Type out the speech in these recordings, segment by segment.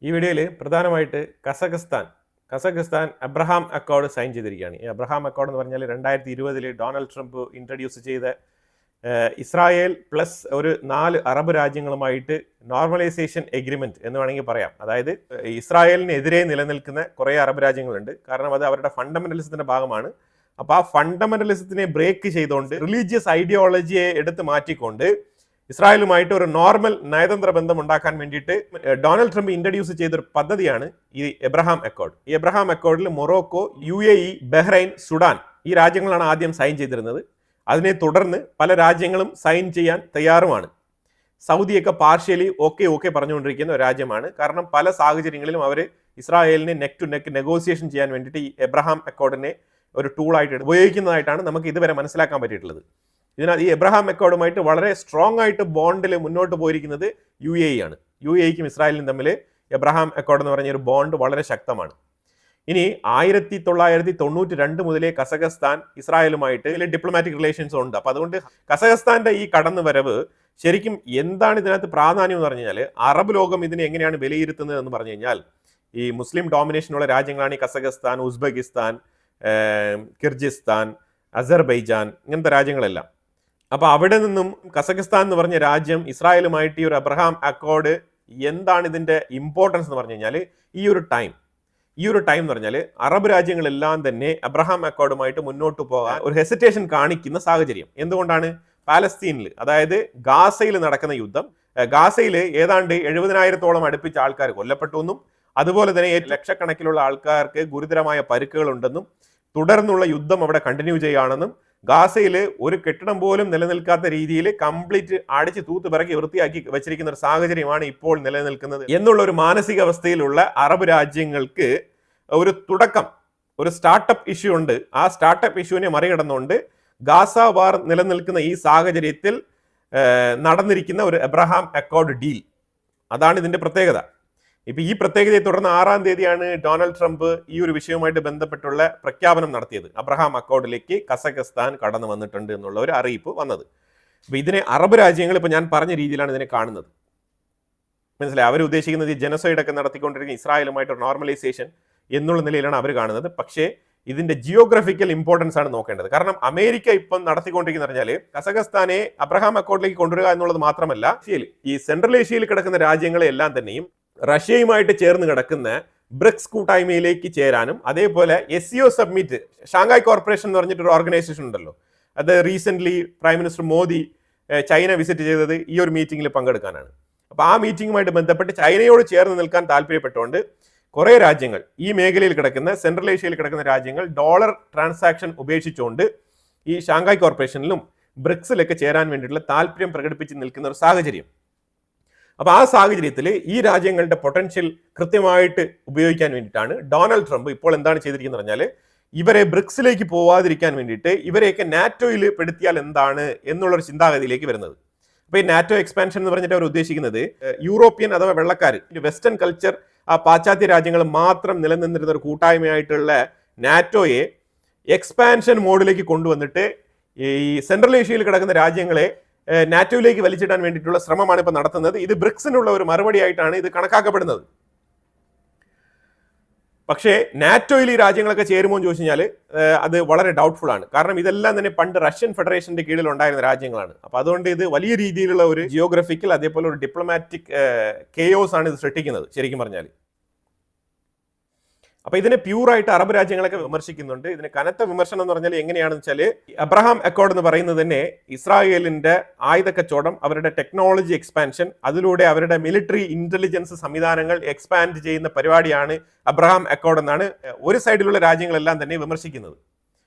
ഈ വീഡിയോയിൽ പ്രധാനമായിട്ട് കസഖസ്ഥാൻ അബ്രഹാം അക്കോർഡ് സൈൻ ചെയ്തിരിക്കുകയാണ്. ഈ അബ്രഹാം അക്കോർഡ് എന്ന് പറഞ്ഞാൽ 2020 ഡൊണാൾഡ് ട്രംപ് ഇൻട്രൊഡ്യൂസ് ചെയ്ത ഇസ്രായേൽ പ്ലസ് ഒരു 4 അറബ് രാജ്യങ്ങളുമായിട്ട് നോർമലൈസേഷൻ എഗ്രിമെന്റ് എന്ന് വേണമെങ്കിൽ പറയാം. അതായത് ഇസ്രായേലിനെതിരെ നിലനിൽക്കുന്ന കുറേ അറബ് രാജ്യങ്ങളുണ്ട്. കാരണം അത് അവരുടെ ഫണ്ടമെന്റലിസത്തിന്റെ ഭാഗമാണ്. അപ്പോൾ ആ ഫണ്ടമെന്റലിസത്തിനെ ബ്രേക്ക് ചെയ്തുകൊണ്ട് റിലീജിയസ് ഐഡിയോളജിയെ എടുത്ത് മാറ്റിക്കൊണ്ട് ഇസ്രായേലുമായിട്ട് ഒരു നോർമൽ നയതന്ത്ര ബന്ധം ഉണ്ടാക്കാൻ വേണ്ടിയിട്ട് ഡൊണാൾഡ് ട്രംപ് ഇൻട്രൊഡ്യൂസ് ചെയ്തൊരു പദ്ധതിയാണ് ഈ എബ്രഹാം അക്കോർഡ്. ഈ എബ്രഹാം അക്കോർഡിൽ മൊറോക്കോ, UAE, ബഹ്റൈൻ, സുഡാൻ ഈ രാജ്യങ്ങളാണ് ആദ്യം സൈൻ ചെയ്തിരുന്നത്. അതിനെ തുടർന്ന് പല രാജ്യങ്ങളും സൈൻ ചെയ്യാൻ തയ്യാറുമാണ്. സൗദിയൊക്കെ പാർഷ്യലി ഓക്കെ പറഞ്ഞുകൊണ്ടിരിക്കുന്ന ഒരു രാജ്യമാണ്. കാരണം പല സാഹചര്യങ്ങളിലും അവർ ഇസ്രായേലിനെ നെക്ക് ടു നെക്ക് നെഗോസിയേഷൻ ചെയ്യാൻ വേണ്ടിയിട്ട് ഈ എബ്രഹാം അക്കോർഡിനെ ഒരു ടൂളായിട്ട് ഉപയോഗിക്കുന്നതായിട്ടാണ് നമുക്ക് ഇതുവരെ മനസ്സിലാക്കാൻ പറ്റിയിട്ടുള്ളത്. ഇതിനകത്ത് ഈ എബ്രഹാം അക്കോർഡുമായിട്ട് വളരെ സ്ട്രോങ് ആയിട്ട് ബോണ്ടിൽ മുന്നോട്ട് പോയിരിക്കുന്നത് UAE ആണ്. UAEക്കും ഇസ്രായേലിനും തമ്മിൽ എബ്രഹാം അക്കോർഡ് എന്ന് പറഞ്ഞ ഒരു ബോണ്ട് വളരെ ശക്തമാണ്. ഇനി 1992 മുതലേ കസഖസ്ഥാൻ ഇസ്രായേലുമായിട്ട് ഡിപ്ലോമാറ്റിക് റിലേഷൻസ് ഉണ്ട്. അപ്പോൾ അതുകൊണ്ട് കസഖസ്ഥാന്റെ ഈ കടന്നു വരവ് ശരിക്കും എന്താണ് ഇതിനകത്ത് പ്രാധാന്യം എന്ന് പറഞ്ഞു കഴിഞ്ഞാൽ, അറബ് ലോകം ഇതിനെ എങ്ങനെയാണ് വിലയിരുത്തുന്നത് എന്ന് പറഞ്ഞു കഴിഞ്ഞാൽ, ഈ മുസ്ലിം ഡോമിനേഷനുള്ള രാജ്യങ്ങളാണ് ഈ കസഖസ്ഥാൻ, ഉസ്ബെക്കിസ്ഥാൻ, കിർഗിസ്ഥാൻ, അസർബൈജാൻ ഇങ്ങനത്തെ രാജ്യങ്ങളെല്ലാം. അപ്പോൾ അവിടെ നിന്നും കസഖസ്ഥാൻ എന്ന് പറഞ്ഞ രാജ്യം ഇസ്രായേലുമായിട്ട് ഈ ഒരു അബ്രഹാം അക്കോർഡ് എന്താണ് ഇതിൻ്റെ ഇമ്പോർട്ടൻസ് എന്ന് പറഞ്ഞു കഴിഞ്ഞാൽ, ഈ ഒരു ടൈം എന്ന് പറഞ്ഞാൽ അറബ് രാജ്യങ്ങളെല്ലാം തന്നെ അബ്രഹാം അക്കോർഡുമായിട്ട് മുന്നോട്ട് പോകാൻ ഒരു ഹെസിറ്റേഷൻ കാണിക്കുന്ന സാഹചര്യം. എന്തുകൊണ്ടാണ്? പാലസ്തീനിൽ, അതായത് ഗാസയിൽ നടക്കുന്ന യുദ്ധം, ഗാസയിൽ ഏതാണ്ട് 70,000-ഓളം അടുപ്പിച്ച ആൾക്കാർ കൊല്ലപ്പെട്ടു എന്നും അതുപോലെ തന്നെ ലക്ഷക്കണക്കിലുള്ള ആൾക്കാർക്ക് ഗുരുതരമായ പരിക്കുകൾ ഉണ്ടെന്നും തുടർന്നുള്ള യുദ്ധം അവിടെ കണ്ടിന്യൂ ചെയ്യുകയാണെന്നും ഗാസയിൽ ഒരു കെട്ടിടം പോലും നിലനിൽക്കാത്ത രീതിയിൽ കംപ്ലീറ്റ് അടിച്ച് തൂത്ത് പിറക്കി വൃത്തിയാക്കി വെച്ചിരിക്കുന്ന ഒരു സാഹചര്യമാണ് ഇപ്പോൾ നിലനിൽക്കുന്നത് എന്നുള്ള ഒരു മാനസികാവസ്ഥയിലുള്ള അറബ് രാജ്യങ്ങൾക്ക് ഒരു തുടക്കം, ഒരു സ്റ്റാർട്ടപ്പ് ഇഷ്യൂ ഉണ്ട്. ആ സ്റ്റാർട്ടപ്പ് ഇഷ്യൂവിനെ മറികടന്നുകൊണ്ട് ഗാസ വാർ നിലനിൽക്കുന്ന ഈ സാഹചര്യത്തിൽ നടന്നിരിക്കുന്ന ഒരു എബ്രഹാം അക്കോർഡ് ഡീൽ, അതാണ് ഇതിന്റെ പ്രത്യേകത. ഇപ്പൊ ഈ പ്രത്യേകതയെ തുടർന്ന് 6-ാം തീയതിയാണ് ഡൊണാൾഡ് ട്രംപ് ഈ ഒരു വിഷയവുമായിട്ട് ബന്ധപ്പെട്ടുള്ള പ്രഖ്യാപനം നടത്തിയത്. അബ്രഹാം അക്കോർഡിലേക്ക് കസഖസ്ഥാൻ കടന്നു വന്നിട്ടുണ്ട് എന്നുള്ള ഒരു അറിയിപ്പ് വന്നത്. അപ്പൊ ഇതിനെ അറബ് രാജ്യങ്ങൾ ഇപ്പൊ ഞാൻ പറഞ്ഞ രീതിയിലാണ് ഇതിനെ കാണുന്നത്. മനസ്സിലായി? അവർ ഉദ്ദേശിക്കുന്നത് ഈ ജനസൈഡൊക്കെ നടത്തിക്കൊണ്ടിരിക്കുന്ന ഇസ്രായേലുമായിട്ട് നോർമലൈസേഷൻ എന്നുള്ള നിലയിലാണ് അവർ കാണുന്നത്. പക്ഷേ ഇതിന്റെ ജിയോഗ്രഫിക്കൽ ഇമ്പോർട്ടൻസ് ആണ് നോക്കേണ്ടത്. കാരണം അമേരിക്ക ഇപ്പം നടത്തിക്കൊണ്ടിരിക്കുന്ന പറഞ്ഞാൽ കസഖസ്ഥാനെ അബ്രഹാം അക്കോർഡിലേക്ക് കൊണ്ടുവരിക എന്നുള്ളത് മാത്രമല്ല, ഈ സെൻട്രൽ ഏഷ്യയിൽ കിടക്കുന്ന രാജ്യങ്ങളെ എല്ലാം തന്നെയും റഷ്യയുമായിട്ട് ചേർന്ന് കിടക്കുന്ന ബ്രിക്സ് കൂട്ടായ്മയിലേക്ക് ചേരാനും, അതേപോലെ SCO സബ്മിറ്റ്, ഷാങ്ഹായ് കോർപ്പറേഷൻ എന്ന് പറഞ്ഞിട്ടൊരു ഓർഗനൈസേഷൻ ഉണ്ടല്ലോ, അത് recent prime minister Modi China visit ചെയ്തത് ഈ ഒരു മീറ്റിംഗിൽ പങ്കെടുക്കാനാണ്. അപ്പോൾ ആ മീറ്റിംഗുമായിട്ട് ബന്ധപ്പെട്ട് ചൈനയോട് ചേർന്ന് നിൽക്കാൻ താല്പര്യപ്പെട്ടുകൊണ്ട് കുറേ രാജ്യങ്ങൾ, ഈ മേഖലയിൽ കിടക്കുന്ന സെൻട്രൽ ഏഷ്യയിൽ കിടക്കുന്ന രാജ്യങ്ങൾ ഡോളർ ട്രാൻസാക്ഷൻ ഉപേക്ഷിച്ചുകൊണ്ട് ഈ ഷാങ്ഹായ് കോർപ്പറേഷനിലും ബ്രിക്സിലൊക്കെ ചേരാൻ വേണ്ടിയിട്ടുള്ള താല്പര്യം പ്രകടിപ്പിച്ച് നിൽക്കുന്ന ഒരു സാഹചര്യം. അപ്പോൾ ആ സാഹചര്യത്തിൽ ഈ രാജ്യങ്ങളുടെ പൊട്ടൻഷ്യൽ കൃത്യമായിട്ട് ഉപയോഗിക്കാൻ വേണ്ടിയിട്ടാണ് ഡൊണാൾഡ് ട്രംപ് ഇപ്പോൾ എന്താണ് ചെയ്തിരിക്കുന്നത് പറഞ്ഞാൽ, ഇവരെ ബ്രിക്സിലേക്ക് പോവാതിരിക്കാൻ വേണ്ടിയിട്ട് ഇവരെയൊക്കെ നാറ്റോയിൽ പെടുത്തിയാൽ എന്താണ് എന്നുള്ളൊരു ചിന്താഗതിയിലേക്ക് വരുന്നത്. അപ്പോൾ ഈ നാറ്റോ എക്സ്പാൻഷൻ എന്ന് പറഞ്ഞിട്ട് അവർ ഉദ്ദേശിക്കുന്നത് യൂറോപ്യൻ അഥവാ വെള്ളക്കാർ, വെസ്റ്റേൺ കൾച്ചർ, ആ പാശ്ചാത്യ രാജ്യങ്ങൾ മാത്രം നിലനിന്നിരുന്ന ഒരു കൂട്ടായ്മയായിട്ടുള്ള നാറ്റോയെ എക്സ്പാൻഷൻ മോഡിലേക്ക് കൊണ്ടുവന്നിട്ട് ഈ സെൻട്രൽ ഏഷ്യയിൽ കിടക്കുന്ന രാജ്യങ്ങളെ നാറ്റോയിലേക്ക് വലിച്ചിടാൻ വേണ്ടിയിട്ടുള്ള ശ്രമമാണ് ഇപ്പൊ നടത്തുന്നത്. ഇത് ബ്രിക്സിനുള്ള ഒരു മറുപടി ആയിട്ടാണ് ഇത് കണക്കാക്കപ്പെടുന്നത്. പക്ഷേ നാറ്റോയിൽ ഈ രാജ്യങ്ങളൊക്കെ ചേരുമോ എന്ന് ചോദിച്ചു കഴിഞ്ഞാൽ അത് വളരെ ഡൗട്ട്ഫുൾ ആണ്. കാരണം ഇതെല്ലാം തന്നെ പണ്ട് റഷ്യൻ ഫെഡറേഷന്റെ കീഴിൽ ഉണ്ടായിരുന്ന രാജ്യങ്ങളാണ്. അപ്പൊ അതുകൊണ്ട് ഇത് വലിയ രീതിയിലുള്ള ഒരു ജിയോഗ്രഫിക്കൽ അതേപോലെ ഒരു ഡിപ്ലോമാറ്റിക് കെയോസ് ആണ് ഇത് സൃഷ്ടിക്കുന്നത് ശരിക്കും പറഞ്ഞാൽ. അപ്പൊ ഇതിനെ പ്യൂറായിട്ട് അറബ് രാജ്യങ്ങളൊക്കെ വിമർശിക്കുന്നുണ്ട്. ഇതിന് കനത്ത വിമർശനം എന്ന് പറഞ്ഞാൽ എങ്ങനെയാണെന്ന് വെച്ചാൽ, അബ്രഹാം അക്കോർഡ് എന്ന് പറയുന്നത് തന്നെ ഇസ്രായേലിന്റെ ആയുധ കച്ചവടം, അവരുടെ ടെക്നോളജി എക്സ്പാൻഷൻ, അതിലൂടെ അവരുടെ മിലിറ്ററി ഇന്റലിജൻസ് സംവിധാനങ്ങൾ എക്സ്പാൻഡ് ചെയ്യുന്ന പരിപാടിയാണ് അബ്രഹാം അക്കോർഡ് എന്നാണ് ഒരു സൈഡിലുള്ള രാജ്യങ്ങളെല്ലാം തന്നെ വിമർശിക്കുന്നത്.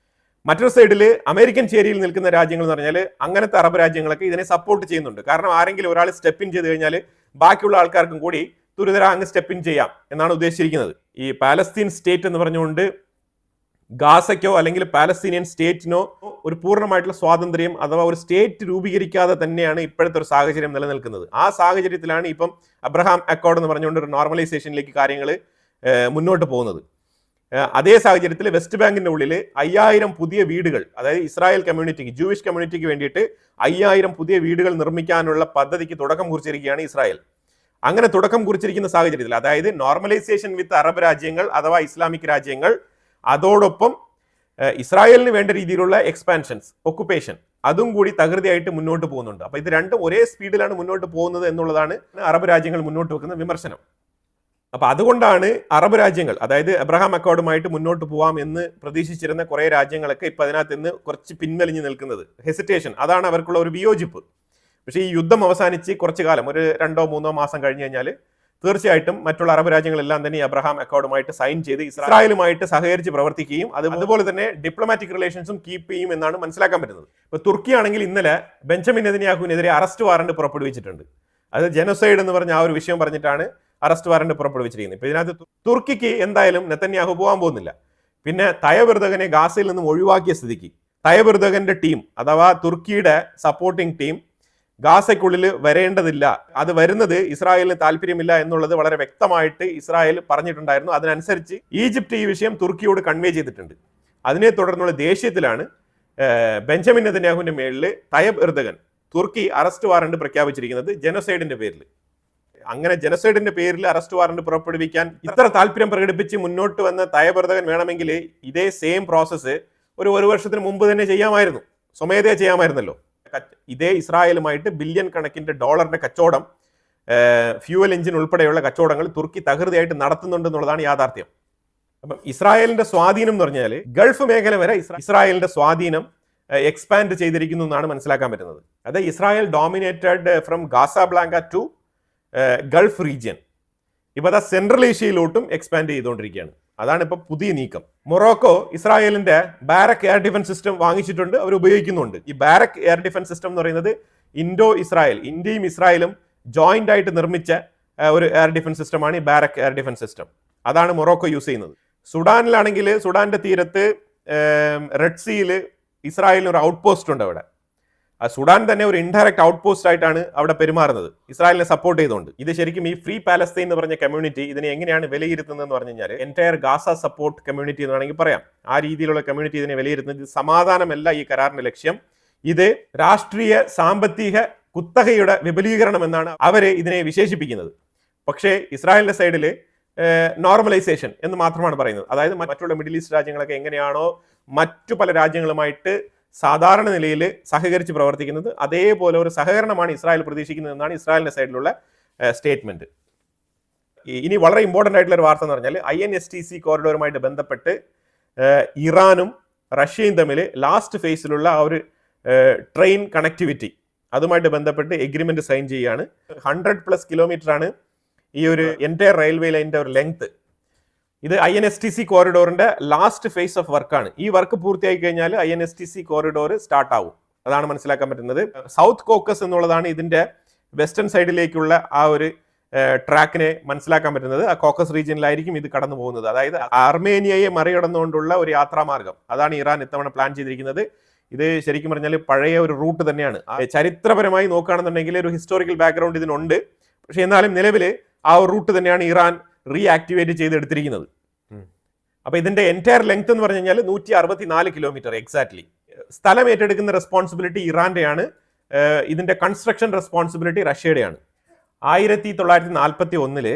മറ്റൊരു സൈഡിൽ അമേരിക്കൻ ചേരിയിൽ നിൽക്കുന്ന രാജ്യങ്ങൾ എന്ന് പറഞ്ഞാൽ അങ്ങനത്തെ അറബ് രാജ്യങ്ങളൊക്കെ ഇതിനെ സപ്പോർട്ട് ചെയ്യുന്നുണ്ട്. കാരണം ആരെങ്കിലും ഒരാൾ സ്റ്റെപ്പ് ഇൻ ചെയ്ത് കഴിഞ്ഞാൽ ബാക്കിയുള്ള ആൾക്കാർക്കും കൂടി തുരിതര അങ്ങ് സ്റ്റെപ്പ് ഇൻ ചെയ്യാം എന്നാണ് ഉദ്ദേശിച്ചിരിക്കുന്നത്. ഈ പാലസ്തീൻ സ്റ്റേറ്റ് എന്ന് പറഞ്ഞുകൊണ്ട് ഗാസയ്ക്കോ അല്ലെങ്കിൽ പാലസ്തീനിയൻ സ്റ്റേറ്റിനോ ഒരു പൂർണ്ണമായിട്ടുള്ള സ്വാതന്ത്ര്യം അഥവാ ഒരു സ്റ്റേറ്റ് രൂപീകരിക്കാതെ തന്നെയാണ് ഇപ്പോഴത്തെ ഒരു സാഹചര്യം നിലനിൽക്കുന്നത്. ആ സാഹചര്യത്തിലാണ് ഇപ്പം അബ്രഹാം അക്കോർഡ് എന്ന് പറഞ്ഞുകൊണ്ട് ഒരു നോർമലൈസേഷനിലേക്ക് കാര്യങ്ങൾ മുന്നോട്ട് പോകുന്നത്. അതേ സാഹചര്യത്തിൽ വെസ്റ്റ് ബാങ്കിന്റെ ഉള്ളിൽ 5000 പുതിയ വീടുകൾ, അതായത് ഇസ്രായേൽ കമ്മ്യൂണിറ്റിക്ക്, ജൂയിഷ് കമ്മ്യൂണിറ്റിക്ക് വേണ്ടിയിട്ട് 5000 പുതിയ വീടുകൾ നിർമ്മിക്കാനുള്ള പദ്ധതിക്ക് തുടക്കം കുറിച്ചിരിക്കുകയാണ് ഇസ്രായേൽ. അങ്ങനെ തുടക്കം കുറിച്ചിരിക്കുന്ന സാഹചര്യത്തിൽ, അതായത് നോർമലൈസേഷൻ വിത്ത് അറബ് രാജ്യങ്ങൾ അഥവാ ഇസ്ലാമിക് രാജ്യങ്ങൾ, അതോടൊപ്പം ഇസ്രായേലിന് വേണ്ട രീതിയിലുള്ള എക്സ്പാൻഷൻസ്, ഒക്കുപ്പേഷൻ, അതും കൂടി തകൃതിയായിട്ട് മുന്നോട്ട് പോകുന്നുണ്ട്. അപ്പോൾ ഇത് രണ്ടും ഒരേ സ്പീഡിലാണ് മുന്നോട്ട് പോകുന്നത് എന്നുള്ളതാണ് അറബ് രാജ്യങ്ങൾ മുന്നോട്ട് വെക്കുന്ന വിമർശനം. അപ്പോൾ അതുകൊണ്ടാണ് അറബ് രാജ്യങ്ങൾ, അതായത് അബ്രഹാം അക്കോർഡുമായിട്ട് മുന്നോട്ട് പോവാം എന്ന് പ്രതീക്ഷിച്ചിരുന്ന കുറേ രാജ്യങ്ങളൊക്കെ ഇപ്പം അതിനകത്ത് നിന്ന് കുറച്ച് പിൻവലിഞ്ഞ് നിൽക്കുന്നത്. ഹെസിറ്റേഷൻ, അതാണ് അവർക്കുള്ള ഒരു വിയോജിപ്പ്. പക്ഷേ ഈ യുദ്ധം അവസാനിച്ച് കുറച്ചു കാലം, ഒരു 2-3 മാസം കഴിഞ്ഞ് കഴിഞ്ഞാൽ തീർച്ചയായിട്ടും മറ്റുള്ള അറബ് രാജ്യങ്ങളെല്ലാം തന്നെ ഈ അബ്രഹാം അക്കോർഡുമായിട്ട് സൈൻ ചെയ്ത് ഇസ്രായേലുമായിട്ട് സഹകരിച്ച് പ്രവർത്തിക്കുകയും അതുപോലെ തന്നെ ഡിപ്ലോമാറ്റിക് റിലേഷൻസും കീപ്പ് ചെയ്യും എന്നാണ് മനസ്സിലാക്കാൻ പറ്റുന്നത്. ഇപ്പോൾ തുർക്കി ആണെങ്കിൽ ഇന്നലെ ബെഞ്ചമിൻ നെതന്യാഹുവിനെതിരെ അറസ്റ്റ് വാറണ്ട് പുറപ്പെടുവിച്ചിട്ടുണ്ട്. അത് ജനോസൈഡ് എന്ന് പറഞ്ഞ ആ ഒരു വിഷയം പറഞ്ഞിട്ടാണ് അറസ്റ്റ് വാറണ്ട് പുറപ്പെടുവിച്ചിരിക്കുന്നത്. ഇപ്പൊ ഇതിനകത്ത് തുർക്കിക്ക് എന്തായാലും നെതന്യാഹു പോകാൻ പോകുന്നില്ല. പിന്നെ തയ്യബ് എർദോഗനെ ഗാസയിൽ നിന്നും ഒഴിവാക്കിയ സ്ഥിതിക്ക് തയ്യബ് എർദോഗന്റെ ടീം അഥവാ തുർക്കിയുടെ സപ്പോർട്ടിംഗ് ടീം ഗാസയ്ക്കുള്ളിൽ വരേണ്ടതില്ല, അത് വരുന്നത് ഇസ്രായേലിന് താല്പര്യമില്ല എന്നുള്ളത് വളരെ വ്യക്തമായിട്ട് ഇസ്രായേൽ പറഞ്ഞിട്ടുണ്ടായിരുന്നു. അതിനനുസരിച്ച് ഈജിപ്റ്റ് ഈ വിഷയം തുർക്കിയോട് കൺവേ ചെയ്തിട്ടുണ്ട്. അതിനെ തുടർന്നുള്ള ദേഷ്യത്തിലാണ് ബെഞ്ചമിൻ നെതന്യാഹുവിന്റെ മേളിൽ തയ്യബ് എർദോഗൻ തുർക്കി അറസ്റ്റ് വാറണ്ട് പ്രഖ്യാപിച്ചിരിക്കുന്നത് ജനോസൈഡിന്റെ പേരിൽ. അങ്ങനെ ജനസൈഡിന്റെ പേരിൽ അറസ്റ്റ് വാറണ്ട് പുറപ്പെടുവിക്കാൻ ഇത്ര താല്പര്യം പ്രകടിപ്പിച്ച് മുന്നോട്ട് വന്ന തയ്യബ് എർദോഗൻ വേണമെങ്കിൽ ഇതേ സെയിം പ്രോസസ്സ് ഒരു വർഷത്തിന് മുമ്പ് തന്നെ ചെയ്യാമായിരുന്നു, സ്വമേധയാ ചെയ്യാമായിരുന്നല്ലോ. ഇതേ ഇസ്രായേലുമായിട്ട് ബില്യൺ കണക്കിന്റെ ഡോളറിന്റെ കച്ചവടം, ഫ്യൂവൽ എഞ്ചിൻ ഉൾപ്പെടെയുള്ള കച്ചവടങ്ങൾ തുർക്കി തകൃതിയായിട്ട് നടത്തുന്നുണ്ടെന്നുള്ളതാണ് യാഥാർത്ഥ്യം. അപ്പം ഇസ്രായേലിന്റെ സ്വാധീനം എന്ന് പറഞ്ഞാൽ ഗൾഫ് മേഖല വരെ ഇസ്രായേലിന്റെ സ്വാധീനം എക്സ്പാൻഡ് ചെയ്തിരിക്കുന്നു എന്നാണ് മനസ്സിലാക്കാൻ പറ്റുന്നത്. അത് Israel dominated from Casablanca to gulf region. ഇപ്പോൾ അത് സെൻട്രൽ ഏഷ്യയിലോട്ടും എക്സ്പാൻഡ് ചെയ്തുകൊണ്ടിരിക്കുകയാണ്. അതാണ് ഇപ്പോൾ പുതിയ നീക്കം. മൊറോക്കോ ഇസ്രായേലിന്റെ ബാരക് എയർ ഡിഫൻസ് സിസ്റ്റം വാങ്ങിച്ചിട്ടുണ്ട്, അവർ ഉപയോഗിക്കുന്നുണ്ട്. ഈ ബാരക് എയർ ഡിഫൻസ് സിസ്റ്റം എന്ന് പറയുന്നത് ഇൻഡോ ഇസ്രായേൽ, ഇന്ത്യയും ഇസ്രായേലും ജോയിന്റ് ആയിട്ട് നിർമ്മിച്ച ഒരു എയർ ഡിഫൻസ് സിസ്റ്റമാണ് ഈ ബാരക് എയർ ഡിഫൻസ് സിസ്റ്റം. അതാണ് മൊറോക്കോ യൂസ് ചെയ്യുന്നത്. സുഡാനിലാണെങ്കിൽ സുഡാന്റെ തീരത്ത് റെഡ് സീയിൽ ഇസ്രായേലിന് ഒരു ഔട്ട് പോസ്റ്റ് ഉണ്ട്. അവിടെ സുഡാൻ തന്നെ ഒരു ഇൻഡയറക്റ്റ് ഔട്ട് പോസ്റ്റ് ആയിട്ടാണ് അവിടെ പെരുമാറുന്നത്, ഇസ്രായേലിനെ സപ്പോർട്ട് ചെയ്തുകൊണ്ട്. ഇത് ശരിക്കും ഈ ഫ്രീ പാലസ്തീൻ എന്ന് പറഞ്ഞ കമ്മ്യൂണിറ്റി ഇതിനെ എങ്ങനെയാണ് വിലയിരുത്തുന്നതെന്ന് പറഞ്ഞു കഴിഞ്ഞാൽ എൻറ്റയർ ഗാസ സപ്പോർട്ട് കമ്മ്യൂണിറ്റി എന്ന് വേണമെങ്കിൽ പറയാം. ആ രീതിയിലുള്ള കമ്മ്യൂണിറ്റി ഇതിനെ വിലയിരുത്തുന്നത്. ഇത് സമാധാനമല്ല ഈ കരാറിന്റെ ലക്ഷ്യം, ഇത് രാഷ്ട്രീയ സാമ്പത്തിക കുത്തകയുടെ വിപുലീകരണം എന്നാണ് അവര് ഇതിനെ വിശേഷിപ്പിക്കുന്നത്. പക്ഷേ ഇസ്രായേലിന്റെ സൈഡിൽ നോർമലൈസേഷൻ എന്ന് മാത്രമാണ് പറയുന്നത്. അതായത് മറ്റുള്ള മിഡിൽ ഈസ്റ്റ് രാജ്യങ്ങളൊക്കെ എങ്ങനെയാണോ മറ്റു പല രാജ്യങ്ങളുമായിട്ട് സാധാരണ നിലയിൽ സഹകരിച്ച് പ്രവർത്തിക്കുന്നത്, അതേപോലെ ഒരു സഹകരണമാണ് ഇസ്രായേൽ പ്രതീക്ഷിക്കുന്നത് എന്നാണ് ഇസ്രായേലിന്റെ സൈഡിലുള്ള സ്റ്റേറ്റ്മെന്റ്. ഇനി വളരെ ഇമ്പോർട്ടൻ്റ് ആയിട്ടുള്ള ഒരു വാർത്ത എന്ന് പറഞ്ഞാൽ INSTC കോറിഡോറുമായിട്ട് ബന്ധപ്പെട്ട് ഇറാനും റഷ്യയും തമ്മിൽ ലാസ്റ്റ് ഫേസിലുള്ള ആ ഒരു ട്രെയിൻ കണക്ടിവിറ്റി, അതുമായിട്ട് ബന്ധപ്പെട്ട് എഗ്രിമെന്റ് സൈൻ ചെയ്യുകയാണ്. 100+ കിലോമീറ്റർ ആണ് ഈ ഒരു എൻറ്റയർ റെയിൽവേ ലൈനിന്റെ ഒരു ലെങ്ത്. ഇത് INSTC കോറിഡോറിന്റെ ലാസ്റ്റ് ഫേസ് ഓഫ് വർക്കാണ്. ഈ വർക്ക് പൂർത്തിയായി കഴിഞ്ഞാൽ INSTC കോറിഡോർ സ്റ്റാർട്ട് ആവും. അതാണ് മനസ്സിലാക്കാൻ പറ്റുന്നത്. സൗത്ത് കോക്കസ് എന്നുള്ളതാണ് ഇതിന്റെ വെസ്റ്റേൺ സൈഡിലേക്കുള്ള ആ ഒരു ട്രാക്കിനെ മനസ്സിലാക്കാൻ പറ്റുന്നത്. ആ കോക്കസ് റീജിയനിലായിരിക്കും ഇത് കടന്നു പോകുന്നത്. അതായത് അർമേനിയയെ മറികടന്നുകൊണ്ടുള്ള ഒരു യാത്രാമാർഗം, അതാണ് ഇറാൻ ഇത്തവണ പ്ലാൻ ചെയ്തിരിക്കുന്നത്. ഇത് ശരിക്കും പറഞ്ഞാൽ പഴയ ഒരു റൂട്ട് തന്നെയാണ്. ചരിത്രപരമായി നോക്കുകയാണെന്നുണ്ടെങ്കിൽ ഒരു ഹിസ്റ്റോറിക്കൽ ബാക്ക്ഗ്രൗണ്ട് ഇതിനുണ്ട്. പക്ഷെ എന്നാലും നിലവിൽ ആ ഒരു റൂട്ട് തന്നെയാണ് ഇറാൻ റീആക്ടിവേറ്റ് ചെയ്തെടുത്തിരിക്കുന്നത്. അപ്പൊ ഇതിന്റെ എൻറ്റയർ ലെങ്ത് എന്ന് പറഞ്ഞു കഴിഞ്ഞാൽ 164 കിലോമീറ്റർ എക്സാക്ട്ലി. സ്ഥലം ഏറ്റെടുക്കുന്ന റെസ്പോൺസിബിലിറ്റി ഇറാന്റെയാണ്, ഇതിന്റെ കൺസ്ട്രക്ഷൻ റെസ്പോൺസിബിലിറ്റി റഷ്യയുടെയാണ്. 1941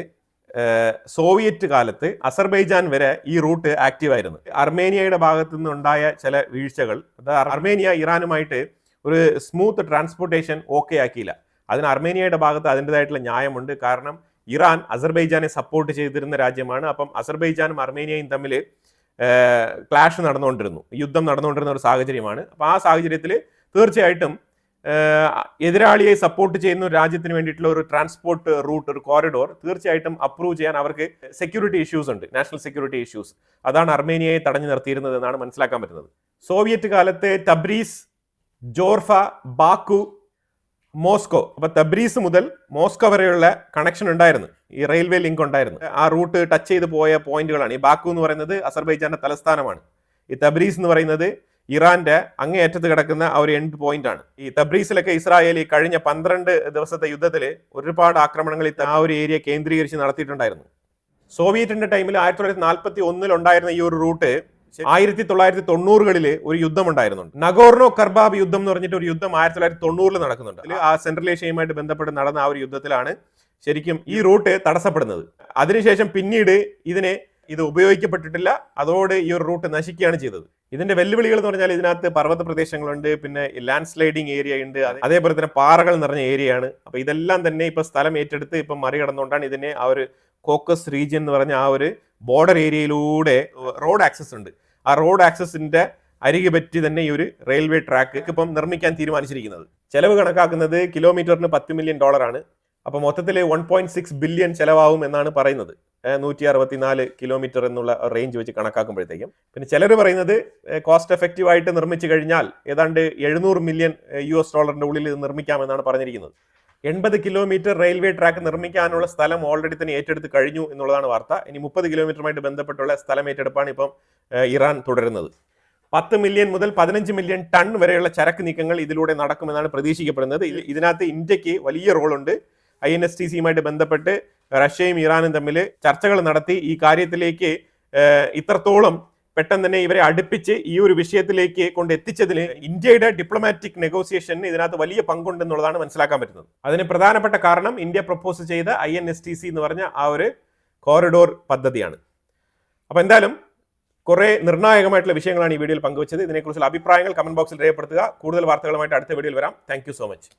സോവിയറ്റ് കാലത്ത് അസർബൈജാൻ വരെ ഈ റൂട്ട് ആക്റ്റീവ് ആയിരുന്നു. അർമേനിയയുടെ ഭാഗത്തു നിന്നുണ്ടായ ചില വീഴ്ചകൾ, അർമേനിയ ഇറാനുമായിട്ട് ഒരു സ്മൂത്ത് ട്രാൻസ്പോർട്ടേഷൻ ഓക്കെ ആക്കിയില്ല. അതിന് അർമേനിയയുടെ ഭാഗത്ത് അതിൻ്റെതായിട്ടുള്ള ന്യായമുണ്ട്. കാരണം ഇറാൻ അസർബൈജാനെ സപ്പോർട്ട് ചെയ്തിരുന്ന രാജ്യമാണ്. അപ്പം അസർബൈജാനും അർമേനിയയും തമ്മിൽ ക്ലാഷ് നടന്നുകൊണ്ടിരുന്നു, യുദ്ധം നടന്നുകൊണ്ടിരുന്ന ഒരു സാഹചര്യമാണ്. അപ്പോൾ ആ സാഹചര്യത്തിൽ തീർച്ചയായിട്ടും എതിരാളിയെ സപ്പോർട്ട് ചെയ്യുന്ന ഒരു രാജ്യത്തിന് വേണ്ടിയിട്ടുള്ള ഒരു ട്രാൻസ്പോർട്ട് റൂട്ട്, ഒരു കോറിഡോർ തീർച്ചയായിട്ടും അപ്രൂവ് ചെയ്യാൻ അവർക്ക് സെക്യൂരിറ്റി ഇഷ്യൂസ് ഉണ്ട്, നാഷണൽ സെക്യൂരിറ്റി ഇഷ്യൂസ്. അതാണ് അർമേനിയയെ തടഞ്ഞു നിർത്തിയിരുന്നത് എന്നാണ് മനസ്സിലാക്കാൻ പറ്റുന്നത്. സോവിയറ്റ് കാലത്ത് തബ്രീസ്, ജോർഫ, ബാക്കു, മോസ്കോ, അപ്പൊ തബ്രീസ് മുതൽ മോസ്കോ വരെയുള്ള കണക്ഷൻ ഉണ്ടായിരുന്നു, ഈ റെയിൽവേ ലിങ്ക് ഉണ്ടായിരുന്നു. ആ റൂട്ട് ടച്ച് ചെയ്ത് പോയ പോയിന്റുകളാണ്. ഈ ബാക്കു എന്ന് പറയുന്നത് അസർബൈജാന്റെ തലസ്ഥാനമാണ്. ഈ തബ്രീസ് എന്ന് പറയുന്നത് ഇറാന്റെ അങ്ങേയറ്റത്ത് കിടക്കുന്ന ആ ഒരു എൻഡ് പോയിന്റ് ആണ്. ഈ തബ്രീസിലൊക്കെ ഇസ്രായേൽ ഈ കഴിഞ്ഞ 12 ദിവസത്തെ യുദ്ധത്തിൽ ഒരുപാട് ആക്രമണങ്ങൾ ആ ഒരു ഏരിയ കേന്ദ്രീകരിച്ച് നടത്തിയിട്ടുണ്ടായിരുന്നു. സോവിയറ്റിന്റെ ടൈമിൽ 1941 ഉണ്ടായിരുന്ന ഈ ഒരു റൂട്ട് 1990കളിൽ ഒരു യുദ്ധം ഉണ്ടായിരുന്നുണ്ട്. നഗോർണോ കർബാബ് യുദ്ധം എന്ന് പറഞ്ഞിട്ട് ഒരു യുദ്ധം 1990 നടക്കുന്നുണ്ട്. ആ സെൻട്രൽ ഏഷ്യയുമായിട്ട് ബന്ധപ്പെട്ട് നടന്ന ആ ഒരു യുദ്ധത്തിലാണ് ശരിക്കും ഈ റൂട്ട് തടസ്സപ്പെടുന്നത്. അതിനുശേഷം പിന്നീട് ഇത് ഉപയോഗിക്കപ്പെട്ടിട്ടില്ല, അതോടെ ഈ ഒരു റൂട്ട് നശിക്കുകയാണ് ചെയ്തത്. ഇതിന്റെ വെല്ലുവിളികൾ എന്ന് പറഞ്ഞാൽ ഇതിനകത്ത് പർവ്വത പ്രദേശങ്ങളുണ്ട്, പിന്നെ ലാൻഡ് സ്ലൈഡിങ് ഏരിയ ഉണ്ട്, അതേപോലെ തന്നെ പാറകൾ നിറഞ്ഞ ഏരിയയാണ്. അപ്പൊ ഇതെല്ലാം തന്നെ ഇപ്പൊ സ്ഥലം ഏറ്റെടുത്ത് ഇപ്പം മറികടന്നുകൊണ്ടാണ് ഇതിനെ ആ ഒരു കോക്കസ് റീജിയൻ എന്ന് പറഞ്ഞ ആ ഒരു ബോർഡർ ഏരിയയിലൂടെ റോഡ് ആക്സസ് ഉണ്ട്. ആ റോഡ് ആക്സസിന്റെ അരികെ പറ്റി തന്നെ ഈ ഒരു റെയിൽവേ ട്രാക്ക് ഇപ്പം നിർമ്മിക്കാൻ തീരുമാനിച്ചിരിക്കുന്നത്. ചെലവ് കണക്കാക്കുന്നത് കിലോമീറ്ററിന് $10 മില്യൺ ആണ്. അപ്പൊ മൊത്തത്തിൽ 1.6 ബില്യൺ ചെലവാകും എന്നാണ് പറയുന്നത്, 164 കിലോമീറ്റർ എന്നുള്ള റേഞ്ച് വെച്ച് കണക്കാക്കുമ്പോഴത്തേക്കും. പിന്നെ ചിലർ പറയുന്നത് കോസ്റ്റ് എഫക്റ്റീവ് ആയിട്ട് നിർമ്മിച്ചു കഴിഞ്ഞാൽ ഏതാണ്ട് $700 മില്യൺ ഉള്ളിൽ ഇത് നിർമ്മിക്കാമെന്നാണ് പറഞ്ഞിരിക്കുന്നത്. 80 കിലോമീറ്റർ റെയിൽവേ ട്രാക്ക് നിർമ്മിക്കാനുള്ള സ്ഥലം ഓൾറെഡി തന്നെ ഏറ്റെടുത്ത് കഴിഞ്ഞു എന്നുള്ളതാണ് വാർത്ത. ഇനി 30 കിലോമീറ്ററുമായിട്ട് ബന്ധപ്പെട്ടുള്ള സ്ഥലം ഏറ്റെടുപ്പാണ് ഇപ്പം ഇറാൻ തുടരുന്നത്. 10 മില്യൺ മുതൽ 15 മില്യൺ ടൺ വരെയുള്ള ചരക്ക് നീക്കങ്ങൾ ഇതിലൂടെ നടക്കുമെന്നാണ് പ്രതീക്ഷിക്കപ്പെടുന്നത്. ഇതിനകത്ത് ഇന്ത്യക്ക് വലിയ റോളുണ്ട്. INSTCയുമായിട്ട് ബന്ധപ്പെട്ട് റഷ്യയും ഇറാനും തമ്മിൽ ചർച്ചകൾ നടത്തി ഈ കാര്യത്തിലേക്ക് ഇത്രത്തോളം പെട്ടെന്ന് തന്നെ ഇവരെ അടുപ്പിച്ച് ഈ ഒരു വിഷയത്തിലേക്ക് കൊണ്ടെത്തിച്ചതിന് ഇന്ത്യയുടെ ഡിപ്ലോമാറ്റിക് നെഗോസിയേഷന് ഇതിനകത്ത് വലിയ പങ്കുണ്ടെന്നുള്ളതാണ് മനസ്സിലാക്കാൻ പറ്റുന്നത്. അതിന് പ്രധാനപ്പെട്ട കാരണം ഇന്ത്യ പ്രപ്പോസ് ചെയ്ത INSTC എന്ന് പറഞ്ഞ ആ ഒരു കോറിഡോർ പദ്ധതിയാണ്. അപ്പൊ എന്തായാലും കുറെ നിർണായകമായിട്ടുള്ള വിഷയങ്ങളാണ് ഈ വീഡിയോയിൽ പങ്കുവച്ചത്. ഇതിനെക്കുറിച്ചുള്ള അഭിപ്രായങ്ങൾ കമന്റ് ബോക്സിൽ രേഖപ്പെടുത്തുക. കൂടുതൽ വാർത്തകളുമായിട്ട് അടുത്ത വീഡിയോയിൽ വരാം. Thank you so much.